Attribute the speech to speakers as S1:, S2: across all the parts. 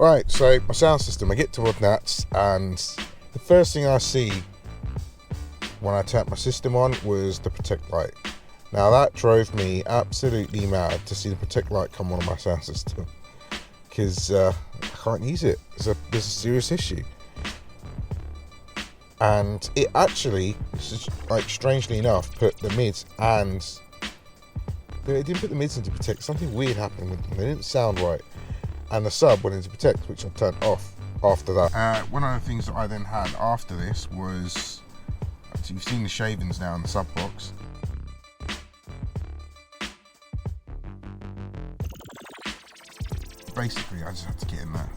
S1: Right, so my sound system, I get to Rodnats, and the first thing I see when I turned my system on was the protect light. Now that drove me absolutely mad to see the protect light come on my sound system, because I can't use it. There's a serious issue. And it actually, like, strangely enough, put the mids and... But it didn't put the mids into protect. Something weird happened with them. They didn't sound right. And the sub went into protect, which I turned off after that. One of the things that I then had after this was... So you've seen the shavings now in the sub box. Basically, I just had to get in there.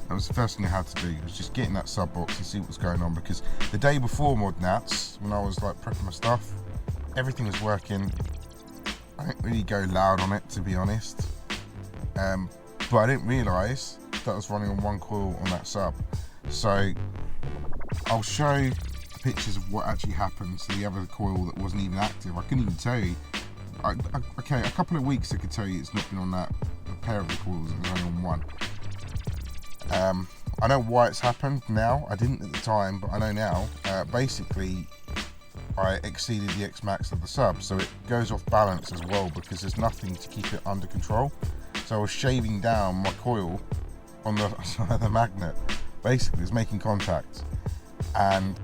S1: That was the first thing I had to do, was just get in that sub box and see what was going on, because the day before Modnats, when I was like prepping my stuff, everything was working. I didn't really go loud on it, to be honest. But I didn't realise that I was running on one coil on that sub. So I'll show the pictures of what actually happened to the other coil that wasn't even active. I couldn't even tell you. Okay, a couple of weeks I could tell you it's not been on that pair of the coils, it was only on one. I know why it's happened now. I didn't at the time, but I know now. Basically, I exceeded the X max of the sub, so it goes off balance as well because there's nothing to keep it under control. So I was shaving down my coil on the side of the magnet. Basically, it's making contact, and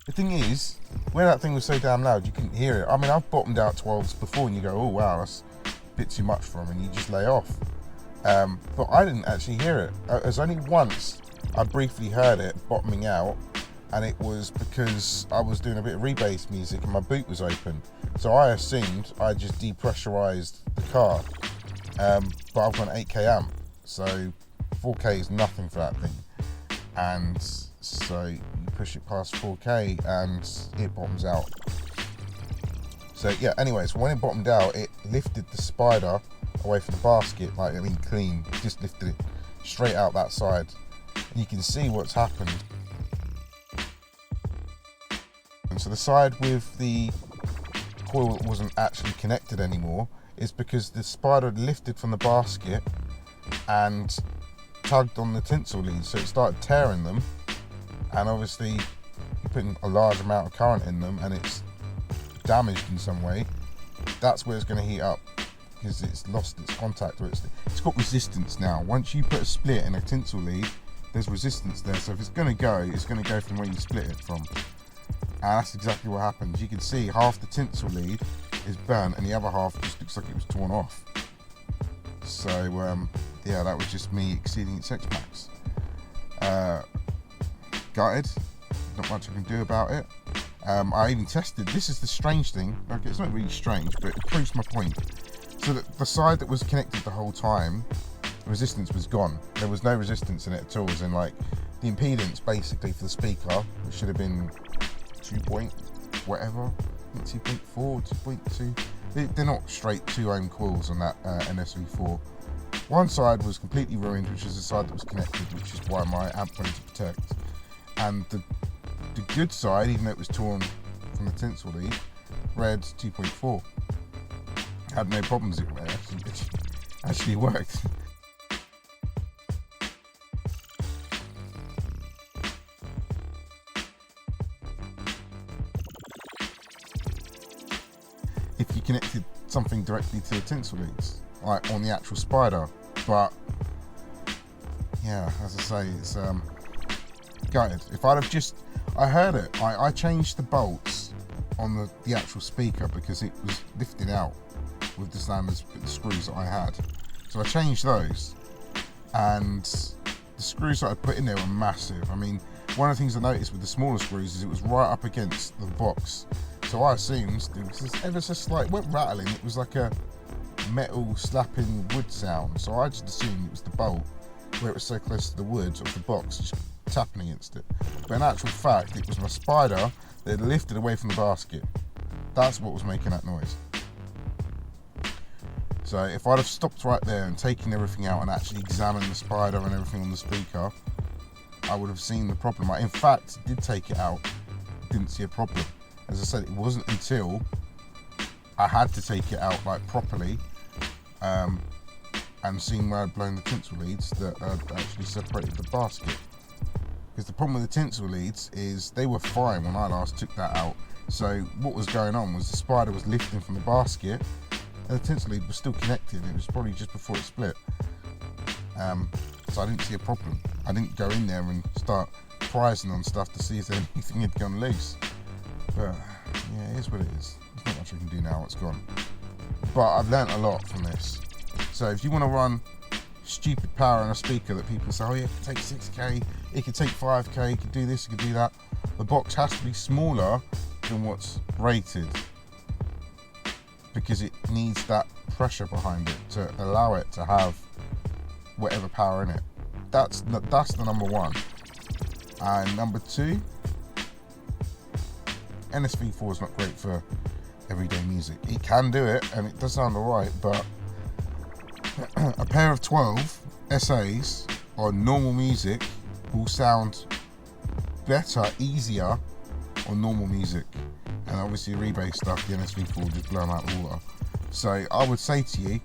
S1: the thing is, where that thing was so damn loud, you couldn't hear it. I mean, I've bottomed out 12s before, and you go, oh wow, that's a bit too much for them, and you just lay off. But I didn't actually hear it. There's only once I briefly heard it bottoming out, and it was because I was doing a bit of rebase music and my boot was open. So I assumed I just depressurized the car. But I've got an 8K amp, so 4K is nothing for that thing. And so you push it past 4K and it bottoms out. So yeah, anyways, when it bottomed out, it lifted the spider away from the basket, like, I mean, clean, just lifted it straight out that side. And you can see what's happened. And so the side with the coil that wasn't actually connected anymore is because the spider had lifted from the basket and tugged on the tinsel leads, so it started tearing them, and obviously you're putting a large amount of current in them and it's damaged in some way. That's where it's going to heat up, because it's lost its contact, or it's got resistance now. Once you put a split in a tinsel lead, there's resistance there, so if it's going to go from where you split it from. And that's exactly what happens. You can see half the tinsel lead is burnt and the other half just looks like it was torn off. So yeah, that was just me exceeding its X max. Gutted, not much I can do about it. I even tested, this is the strange thing, okay, it's not really strange, but it proves my point. So that the side that was connected the whole time, resistance was gone. There was no resistance in it at all, as in, like, the impedance basically for the speaker, which should have been 2 point whatever, 2.4, 2.2. They're not straight 2 ohm coils on that NSV4. One side was completely ruined, which is the side that was connected, which is why my amp went to protect. And the good side, even though it was torn from the tinsel lead, read 2.4. Had no problems, it actually worked. If you connected something directly to the tinsel leads, like on the actual spider. But yeah, as I say, it's gutted. If I'd have just, I heard it, I changed the bolts on the actual speaker because it was lifted out with the standard screws that I had. So I changed those, and the screws that I put in there were massive. I mean, one of the things I noticed with the smaller screws is it was right up against the box. So I assumed it was just ever so slight, it weren't rattling, it was like a metal slapping wood sound. So I just assumed it was the bolt, where it was so close to the wood of the box, just tapping against it. But in actual fact, it was my spider that had lifted away from the basket. That's what was making that noise. So if I'd have stopped right there and taken everything out and actually examined the spider and everything on the speaker, I would have seen the problem. I, in fact, did take it out didn't see a problem. As I said, it wasn't until I had to take it out like properly and seen where I'd blown the tinsel leads that I'd actually separated the basket. Because the problem with the tinsel leads is they were fine when I last took that out. So what was going on was the spider was lifting from the basket and the tinsel lead was still connected. It was probably just before it split. So I didn't see a problem. I didn't go in there and start prizing on stuff to see if anything had gone loose. But yeah, it is what it is. There's not much I can do now, it's gone. But I've learnt a lot from this. So if you want to run stupid power on a speaker that people say, oh yeah, it can take 6K, it can take 5K, it can do this, it can do that. The box has to be smaller than what's rated because it needs that pressure behind it to allow it to have whatever power in it. That's the number one. And number two, NSV4 is not great for everyday music. It can do it and it does sound alright, but a pair of 12 SAs on normal music will sound better, easier on normal music. And obviously rebase stuff, the NSV4 will just blow them out the water. So I would say to you,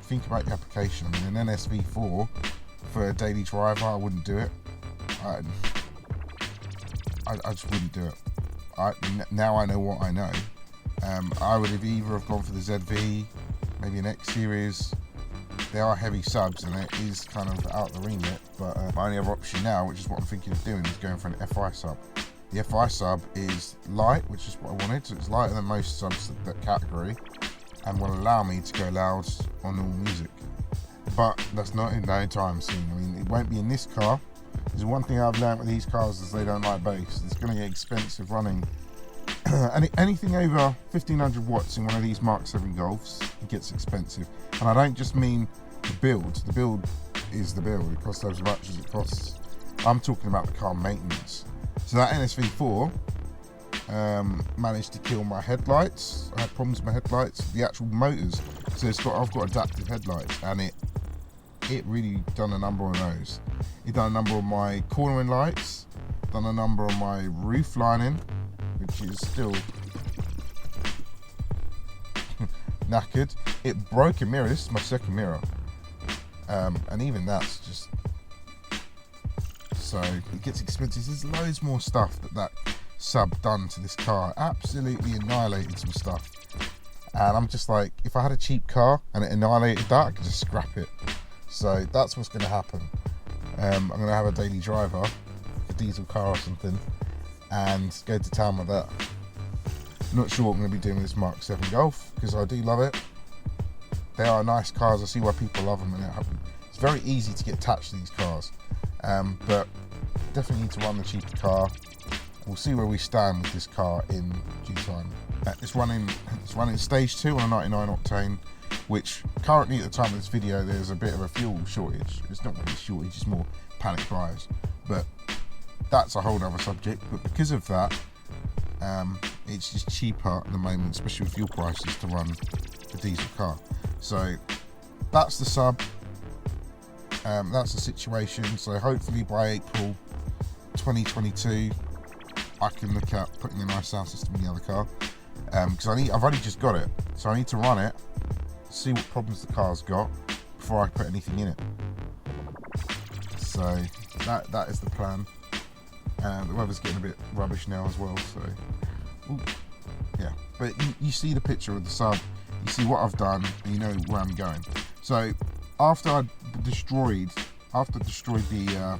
S1: think about your application. I mean, an NSV4 for a daily driver, I wouldn't do it. I just wouldn't do it. Now I know what I know. I would have either gone for the ZV, maybe an X series. They are heavy subs and it is kind of out the remit, but my only other option now, which is what I'm thinking of doing, is going for an FI sub. The FI sub is light, which is what I wanted, so it's lighter than most subs of that category and will allow me to go loud on normal music. But that's not in no time soon. I mean, it won't be in this car. There's one thing I've learned with these cars is they don't like bass. It's going to get expensive running. Anything over 1500 watts in one of these Mark 7 Golfs, it gets expensive. And I don't just mean the build. The build is the build. It costs as much as it costs. I'm talking about the car maintenance. So that NSV4 managed to kill my headlights. I had problems with my headlights, the actual motors. So I've got adaptive headlights, and it really done a number on those. It done a number on my cornering lights, done a number on my roof lining, which is still knackered. It broke a mirror. This is my second mirror, and even that's just so it gets expensive. There's loads more stuff that sub done to this car. Absolutely annihilated some stuff, and I'm just like, if I had a cheap car and it annihilated that, I could just scrap it. So that's what's going to happen. I'm going to have a daily driver, a diesel car or something, and go to town with that. Not sure what I'm going to be doing with this Mark 7 Golf, because I do love it. They are nice cars. I see why people love them, and it's very easy to get attached to these cars. But definitely need to run the cheaper car. We'll see where we stand with this car in due time. It's running stage 2 on a 99 octane, which currently at the time of this video there's a bit of a fuel shortage. It's not really a shortage, it's more panic buyers. But that's a whole other subject. But because of that, it's just cheaper at the moment, especially with fuel prices, to run a diesel car. So that's the sub. That's the situation. So hopefully by April 2022 I can look at putting a nice sound system in the other car, because I've only just got it, so I need to run it, see what problems the car's got before I put anything in it. So that is the plan. The weather's getting a bit rubbish now as well, so yeah, but you see the picture of the sub, you see what I've done, and you know where I'm going. So after I destroyed the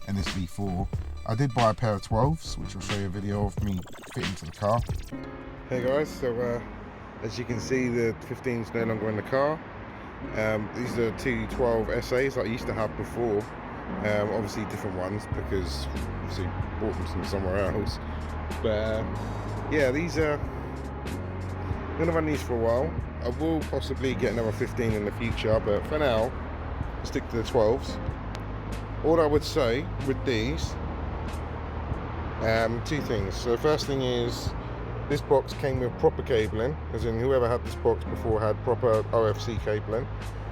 S1: NSV4, I did buy a pair of 12s, which I'll show you a video of me fitting to the car. Hey guys, so as you can see, the 15's no longer in the car. These are two 12 SAs that I used to have before. Obviously different ones because obviously bought them from somewhere else. But yeah, these are, I'm going to run these for a while. I will possibly get another 15 in the future, but for now, I'll stick to the 12s. All I would say with these, two things. So the first thing is, this box came with proper cabling, as in whoever had this box before had proper OFC cabling.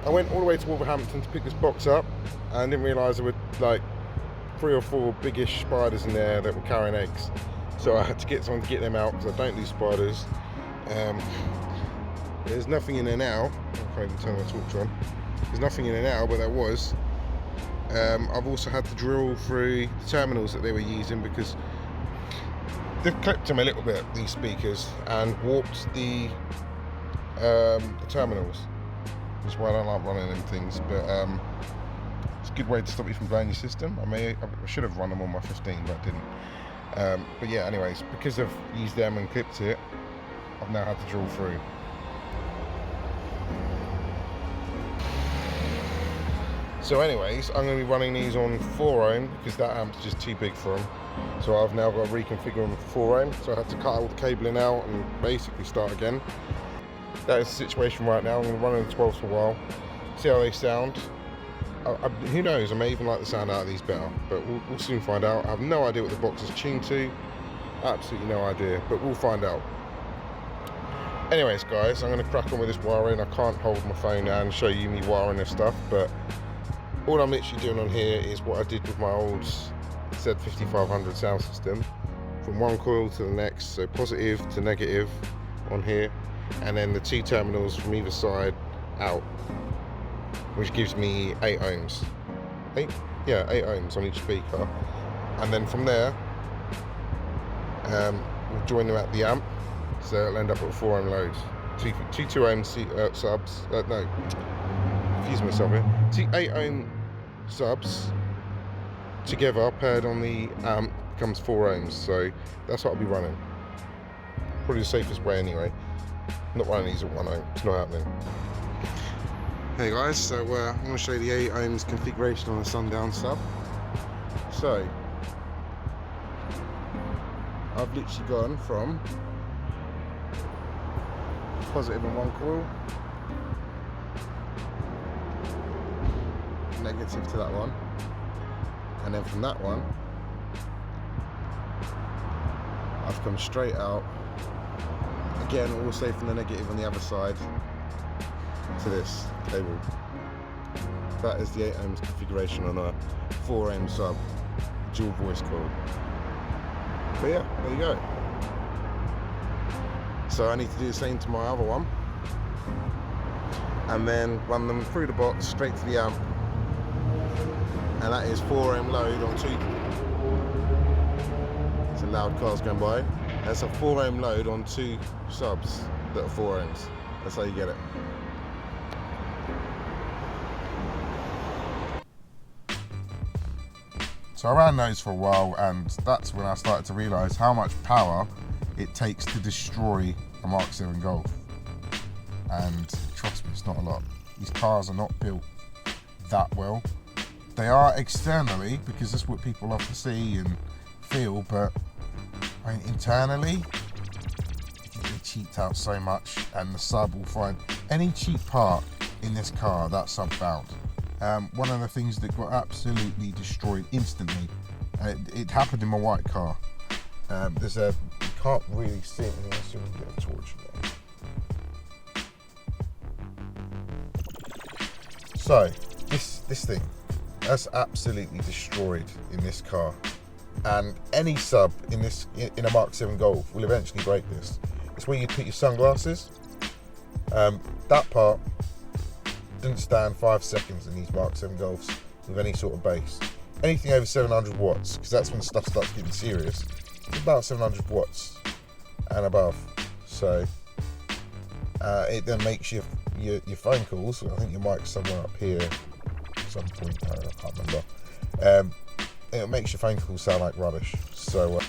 S1: I went all the way to Wolverhampton to pick this box up and didn't realise there were like 3 or 4 biggish spiders in there that were carrying eggs. So I had to get someone to get them out because I don't do spiders. There's nothing in there now. I can't even turn my torch on. There's nothing in there now, but there was. I've also had to drill through the terminals that they were using because they've clipped them a little bit, these speakers, and warped the terminals. That's why I don't like running them things, but it's a good way to stop you from blowing your system. I should have run them on my 15, but I didn't. But yeah, anyways, because I've used them and clipped it, I've now had to drill through. So anyways, I'm going to be running these on 4 ohm because that amp's just too big for them. So I've now got to reconfigure them for 4 ohm. So I had to cut all the cabling out and basically start again. That is the situation right now. I'm going to run on the 12s for a while, see how they sound. Who knows, I may even like the sound out of these better, but we'll soon find out. I have no idea what the box is tuned to. Absolutely no idea, but we'll find out. Anyways guys, I'm going to crack on with this wiring. I can't hold my phone and show you me wiring this stuff, but all I'm literally doing on here is what I did with my old Z5500 sound system. From one coil to the next, so positive to negative on here, and then the 2 terminals from either side out, which gives me 8 ohms. 8 ohms on each speaker. And then from there, we'll join them at the amp, so it'll end up at 4 ohm loads. Two 2 ohm subs, no, confuse myself here. 2 8 ohm subs together paired on the amp becomes 4 ohms, so that's what I'll be running. Probably the safest way anyway. Not running these at 1 ohm, it's not happening. Hey guys, so I'm going to show you the 8 ohms configuration on the Sundown sub. So, I've literally gone from positive on one coil, negative to that one, and then from that one, I've come straight out, again also from the negative on the other side, to this cable. That is the 8 ohms configuration on a 4 ohm sub, dual voice coil. But yeah, there you go. So I need to do the same to my other one, and then run them through the box straight to the amp, and that is 4 ohm load on 2. Some loud cars going by. That's a 4 ohm load on 2 subs that are 4 ohms. That's how you get it. So I ran those for a while, and that's when I started to realise how much power it takes to destroy a Mark 7 Golf. And trust me, it's not a lot. These cars are not built that well. They are externally, because that's what people love to see and feel, but I mean, internally, they cheaped out so much, and the sub will find any cheap part in this car, that sub found. One of the things that got absolutely destroyed instantly, it happened in my white car. There's a, you can't really see it unless you can get a torch there. So, this thing, that's absolutely destroyed in this car. And any sub in a Mark 7 Golf will eventually break this. It's where you put your sunglasses. That part didn't stand 5 seconds in these Mark 7 Golfs with any sort of bass. Anything over 700 watts, because that's when stuff starts getting serious, it's about 700 watts and above. So it then makes your phone calls, I think your mic's somewhere up here at some point, I can't remember, it makes your phone calls sound like rubbish. So